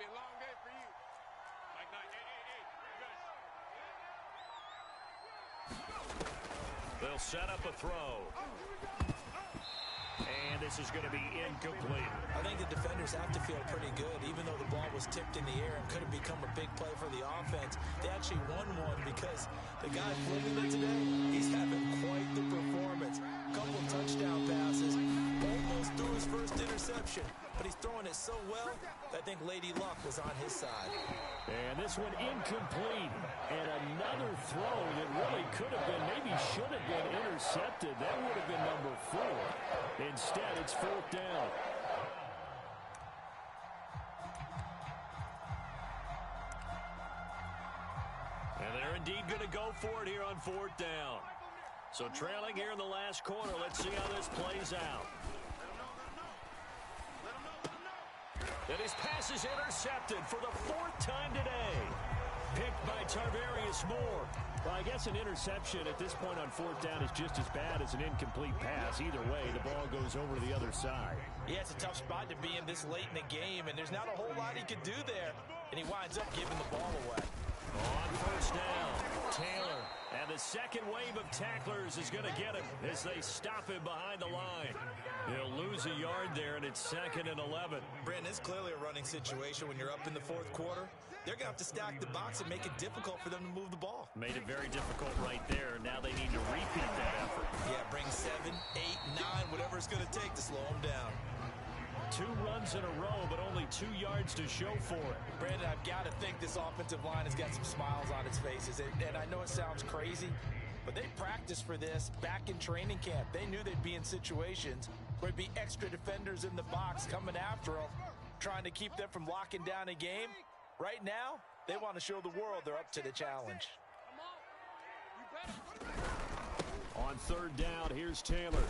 be a long day for you. Mike Knight, hey. They'll set up a throw. And this is going to be incomplete. I think the defenders have to feel pretty good. Even though the ball was tipped in the air and could have become a big play for the offense, they actually won one because the guy flinging it today, he's having quite the performance. A couple touchdown passes, almost threw his first interception, but he's throwing it so well that I think Lady Luck was on his side. And this one incomplete. And another throw that really could have been, maybe should have been intercepted. That would have been number 4. Instead, it's 4th down. And they're indeed going to go for it here on 4th down. So trailing here in the last quarter. Let's see how this plays out. And his pass is intercepted for the 4th time today. Picked by Tarvarius Moore. Well, I guess an interception at this point on 4th down is just as bad as an incomplete pass. Either way, the ball goes over to the other side. Yeah, it's a tough spot to be in this late in the game, and there's not a whole lot he could do there. And he winds up giving the ball away. On 1st down, Taylor. And the second wave of tacklers is going to get him as they stop him behind the line. He'll lose a yard there, and it's 2nd and 11. Brandon, it's clearly a running situation when you're up in the 4th quarter. They're going to have to stack the box and make it difficult for them to move the ball. Made it very difficult right there. Now they need to repeat that effort. Yeah, bring 7, 8, 9, whatever it's going to take to slow them down. 2 runs in a row, but only 2 yards to show for it. Brandon, I've got to think this offensive line has got some smiles on its faces. And I know it sounds crazy, but they practiced for this back in training camp. They knew they'd be in situations where there'd be extra defenders in the box coming after them, trying to keep them from locking down a game. Right now, they want to show the world they're up to the challenge. On 3rd down, here's Taylor.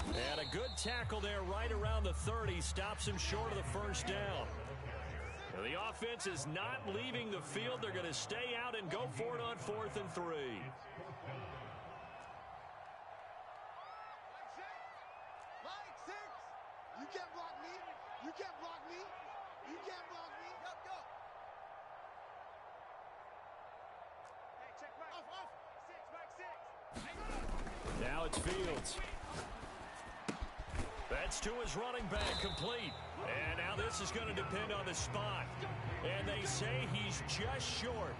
And a good tackle there right around the 30. Stops him short of the 1st down. And the offense is not leaving the field. They're going to stay out and go for it on 4th and 3. Line 6. You can't block me. You can't block me. You can't block me. Go. Hey, check Mike. Off. 6, Mike 6. Now it's Fields. That's to his running back, complete. And now this is going to depend on the spot. And they say he's just short.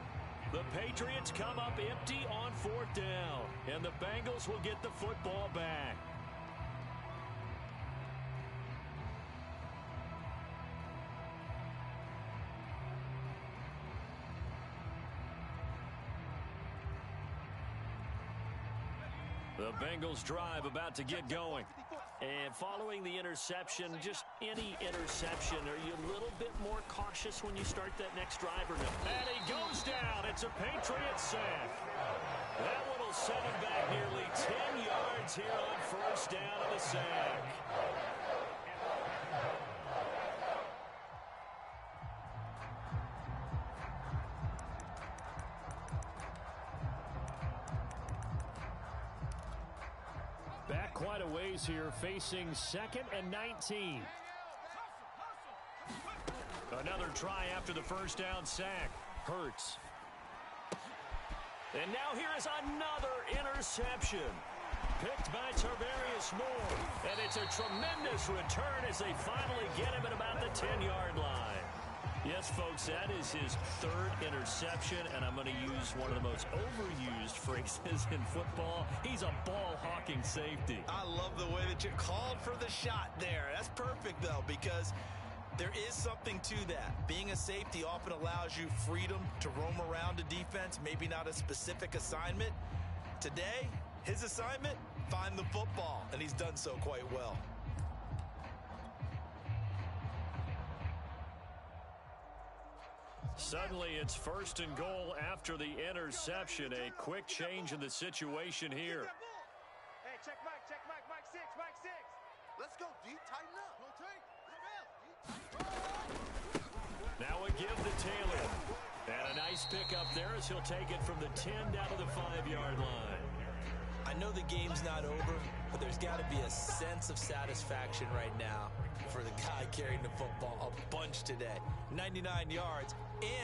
The Patriots come up empty on 4th down. And the Bengals will get the football back. The Bengals drive about to get going. And following the interception, just any interception, are you a little bit more cautious when you start that next drive or no? And he goes down. It's a Patriot sack. That one will set him back nearly 10 yards here on 1st down of the sack. Back quite a ways here, facing 2nd and 19. Another try after the 1st down sack. Hurts. And now here is another interception. Picked by Tarvarius Moore. And it's a tremendous return as they finally get him at about the 10-yard line. Yes, folks, that is his 3rd interception, and I'm going to use one of the most overused phrases in football. He's a ball-hawking safety. I love the way that you called for the shot there. That's perfect, though, because there is something to that. Being a safety often allows you freedom to roam around a defense, maybe not a specific assignment. Today, his assignment, find the football, and he's done so quite well. Suddenly, it's 1st and goal after the interception. A quick change in the situation here. Hey, check Mike. Mike 6. Let's go, D. Tighten up. Now a give to Taylor. And a nice pickup there as he'll take it from the 10 down to the 5-yard line. I know the game's not over, but there's got to be a sense of satisfaction right now for the guy carrying the football a bunch today. 99 yards,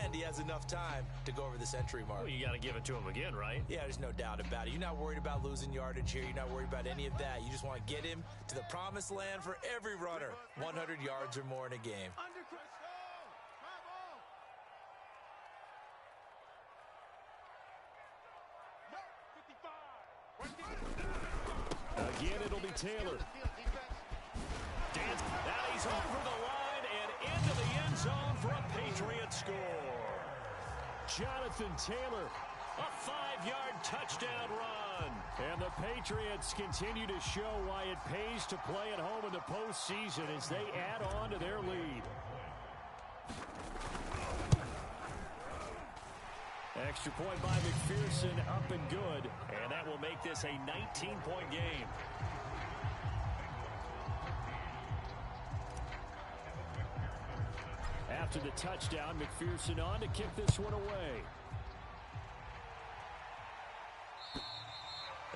and he has enough time to go over the century mark. Well, you got to give it to him again, right? Yeah, there's no doubt about it. You're not worried about losing yardage here. You're not worried about any of that. You just want to get him to the promised land for every runner. 100 yards or more in a game. Again, it'll be Taylor. Dance, and he's over the line and into the end zone for a Patriot score. Jonathan Taylor, a 5-yard touchdown run. And the Patriots continue to show why it pays to play at home in the postseason as they add on to their lead. Extra point by McPherson, up and good. And that will make this a 19-point game. After the touchdown, McPherson on to kick this one away.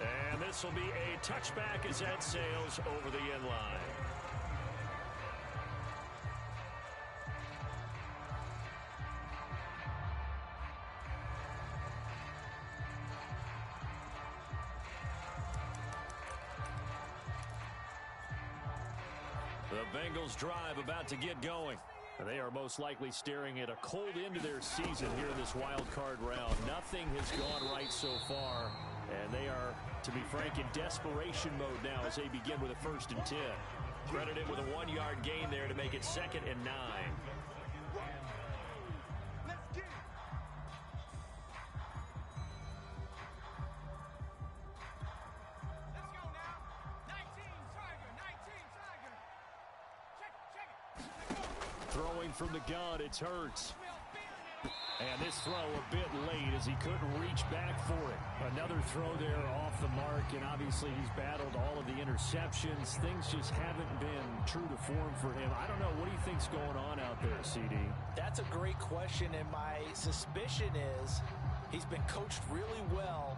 And this will be a touchback as that sails over the end line. The Bengals drive about to get going. They are most likely staring at a cold end to their season here in this wild card round. Nothing has gone right so far, and they are, to be frank, in desperation mode now as they begin with a 1st and 10. Credited with a 1-yard gain there to make it 2nd and 9. Throwing from the gun, it's Hurts. And this throw a bit late as he couldn't reach back for it. Another throw there off the mark, and obviously he's battled all of the interceptions. Things just haven't been true to form for him. I don't know. What do you think's going on out there, CD? That's a great question, and my suspicion is he's been coached really well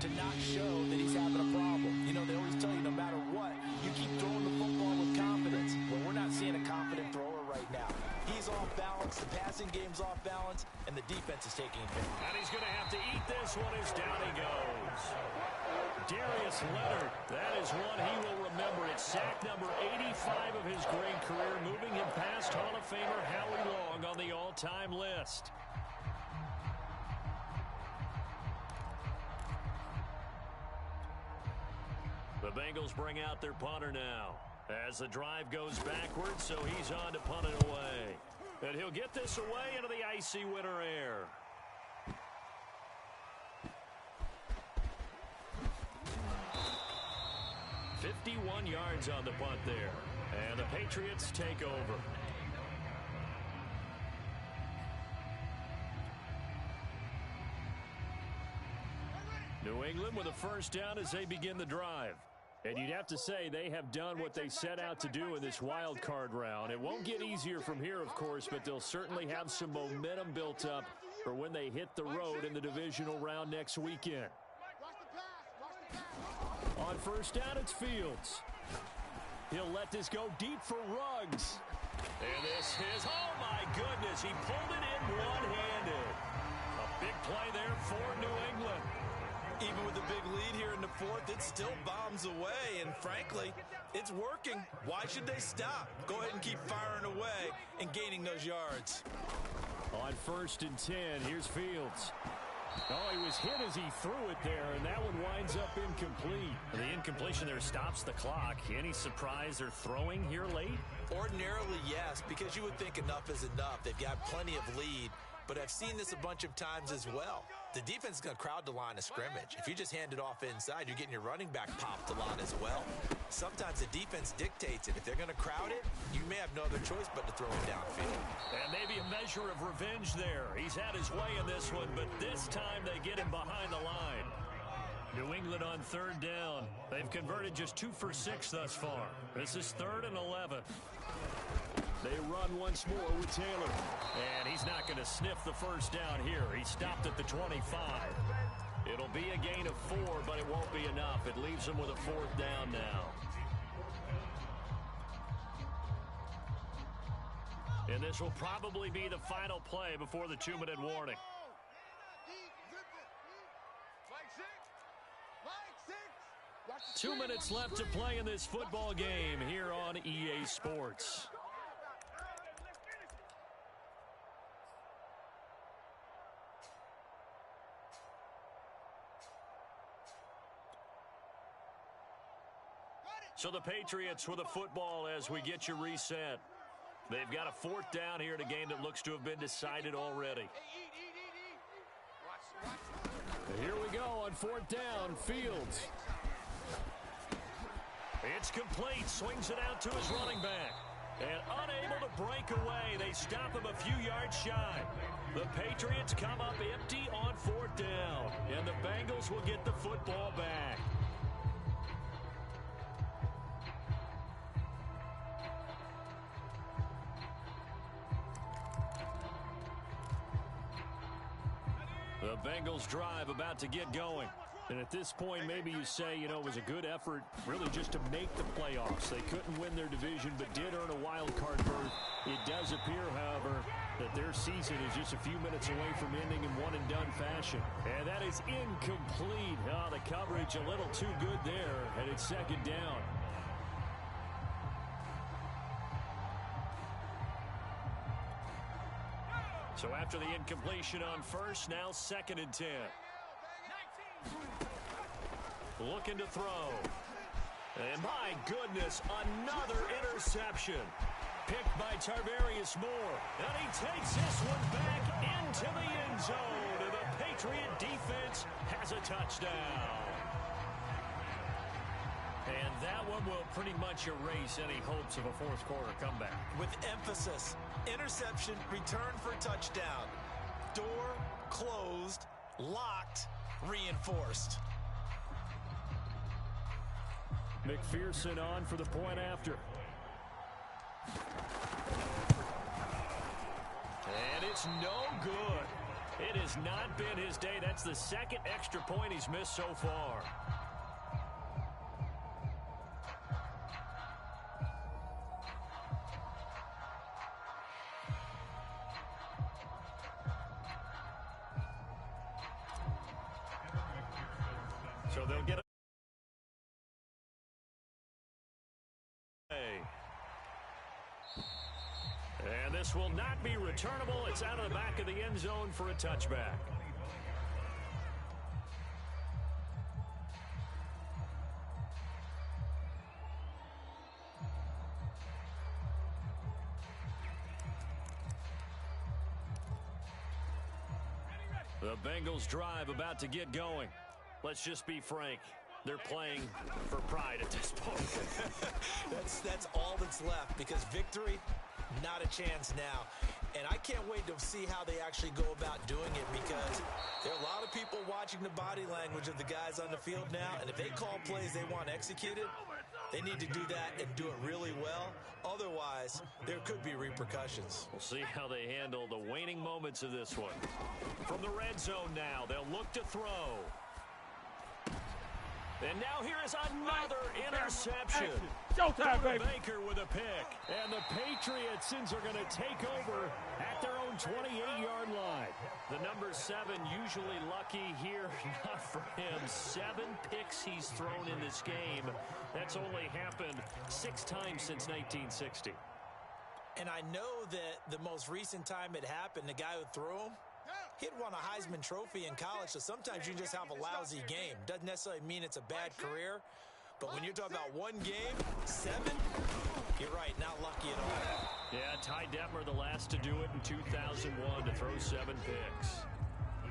to not show that he's having a problem. You know, they always tell you no matter what, you keep throwing the football with confidence. Well, we're not seeing a confident thrower right now. He's off balance, the passing game's off balance, and the defense is taking him. And he's going to have to eat this one as down he goes. Darius Leonard, that is one he will remember. It's sack number 85 of his great career, moving him past Hall of Famer Howie Long on the all-time list. The Bengals bring out their punter now as the drive goes backwards, so he's on to punt it away. And he'll get this away into the icy winter air. "51 yards on the punt there. And the Patriots take over. New England with a 1st down as they begin the drive. And you'd have to say they have done what they set out to do in this wild card round. It won't get easier from here, of course, but they'll certainly have some momentum built up for when they hit the road in the divisional round next weekend. On 1st down, it's Fields. He'll let this go deep for Ruggs. And this is, oh my goodness, he pulled it in one-handed. A big play there for New England. Even with the big lead here in the 4th, it still bombs away, and frankly, it's working. Why should they stop? Go ahead and keep firing away and gaining those yards. On 1st and 10, here's Fields. Oh, he was hit as he threw it there, and that one winds up incomplete. The incompletion there stops the clock. Any surprise they're throwing here late? Ordinarily, yes, because you would think enough is enough. They've got plenty of lead, but I've seen this a bunch of times as well. The defense is going to crowd the line of scrimmage. If you just hand it off inside, you're getting your running back popped a lot as well. Sometimes the defense dictates it. If they're going to crowd it, you may have no other choice but to throw it downfield. And maybe a measure of revenge there. He's had his way in this one, but this time they get him behind the line. New England on 3rd down. They've converted just 2 for 6 thus far. This is 3rd and 11. They run once more with Taylor. And he's not going to sniff the 1st down here. He stopped at the 25. It'll be a gain of 4, but it won't be enough. It leaves them with a 4th down now. And this will probably be the final play before the 2-minute warning. 2 minutes left to play in this football game here on EA Sports. So the Patriots with a football as we get you reset. They've got a 4th down here in a game that looks to have been decided already. Here we go on 4th down. Fields. It's complete. Swings it out to his running back. And unable to break away, they stop him a few yards shy. The Patriots come up empty on 4th down. And the Bengals will get the football back. The Bengals drive about to get going. And at this point, maybe you say, you know, it was a good effort really just to make the playoffs. They couldn't win their division, but did earn a wild card berth. It does appear, however, that their season is just a few minutes away from ending in one-and-done fashion. And that is incomplete. Oh, the coverage a little too good there, and it's 2nd down. So after the incompletion on 1st, now 2nd and 10. Looking to throw. And my goodness, another interception. Picked by Tarvarius Moore. And he takes this one back into the end zone. And the Patriot defense has a touchdown. And that one will pretty much erase any hopes of a 4th quarter comeback. With emphasis, interception, return for touchdown. Door closed, locked, reinforced. McPherson on for the point after. And it's no good. It has not been his day. That's the 2nd extra point he's missed so far. So they'll get and this will not be returnable. It's out of the back of the end zone for a touchback. The Bengals drive about to get going. Let's just be frank. They're playing for pride at this point. That's all that's left, because victory, not a chance now. And I can't wait to see how they actually go about doing it, because there are a lot of people watching the body language of the guys on the field now, and if they call plays they want executed, they need to do that and do it really well. Otherwise, there could be repercussions. We'll see how they handle the waning moments of this one. From the red zone now, they'll look to throw. And now here is another interception. Showtime, baby. Baker with a pick. And the Patriots are going to take over at their own 28-yard line. The number 7 usually lucky here. Not for him. 7 picks he's thrown in this game. That's only happened 6 times since 1960. And I know that the most recent time it happened, the guy who threw him, he'd won a Heisman Trophy in college, so sometimes you just have a lousy game. Doesn't necessarily mean it's a bad career, but when you're talking about one game, 7, you're right, not lucky at all. Yeah, Ty Detmer the last to do it in 2001 to throw 7 picks.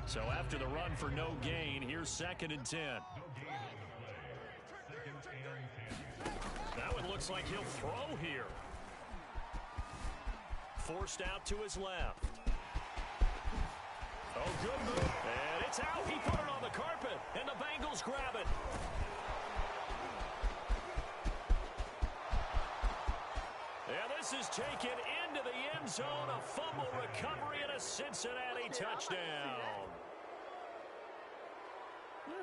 So after the run for no gain, here's 2nd and 10. That one looks like he'll throw here. Forced out to his left. Oh, good move. And it's out. He put it on the carpet, and the Bengals grab it. And this is taken into the end zone. A fumble recovery and a Cincinnati touchdown.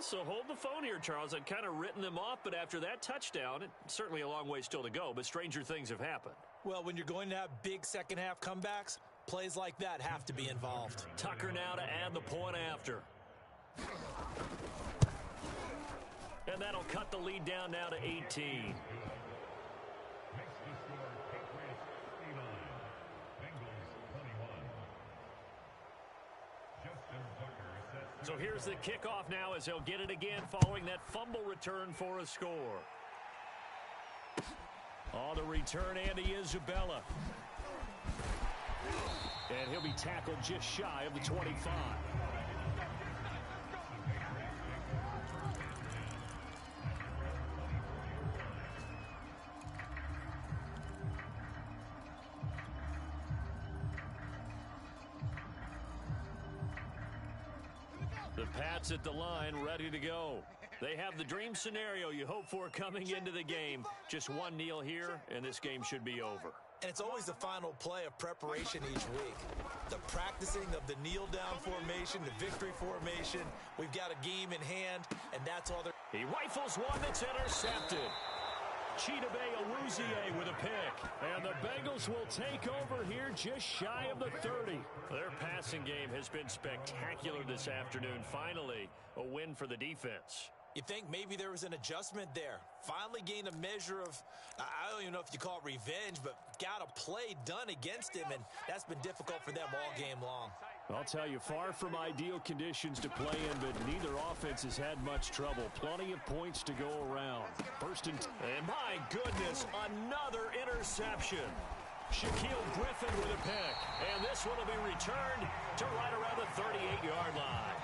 so hold the phone here, Charles. I've kind of written them off, but after that touchdown, it's certainly a long way still to go, but stranger things have happened. Well, when you're going to have big second-half comebacks, plays like that have to be involved. Tucker now to add the point after. And that'll cut the lead down now to 18. So here's the kickoff now as he'll get it again following that fumble return for a score. On the return, Andy Isabella. And he'll be tackled just shy of the 25. The Pats at the line, ready to go. They have the dream scenario you hope for coming into the game. Just one kneel here, and this game should be over. And it's always the final play of preparation each week. The practicing of the kneel-down formation, the victory formation. We've got a game in hand, and that's all there. He rifles one that's intercepted. Chidobe Awuzie with a pick. And the Bengals will take over here just shy of the 30. Their passing game has been spectacular this afternoon. Finally, a win for the defense. You think maybe there was an adjustment there. Finally gained a measure of, I don't even know if you call it revenge, but got a play done against him, and that's been difficult for them all game long. I'll tell you, far from ideal conditions to play in, but neither offense has had much trouble. Plenty of points to go around. And my goodness, another interception. Shaquille Griffin with a pick. And this one will be returned to right around the 38-yard line.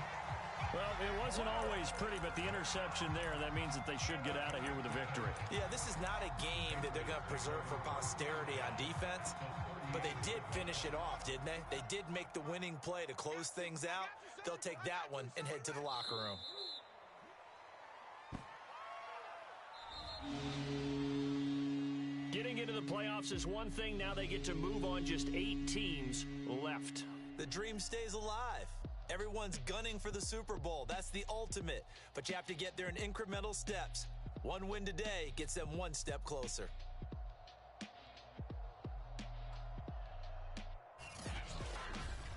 Well, it wasn't always pretty, but the interception there, that means that they should get out of here with a victory. Yeah, this is not a game that they're going to preserve for posterity on defense, but they did finish it off, didn't they? They did make the winning play to close things out. They'll take that one and head to the locker room. Getting into the playoffs is one thing. Now they get to move on. Just 8 teams left. The dream stays alive. Everyone's gunning for the Super Bowl. That's the ultimate. But you have to get there in incremental steps. One win today gets them one step closer.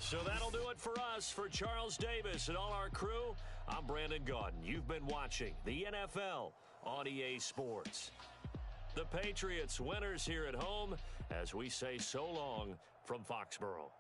So that'll do it for us. For Charles Davis and all our crew, I'm Brandon Gaudin. You've been watching the NFL on EA Sports. The Patriots winners here at home as we say so long from Foxborough.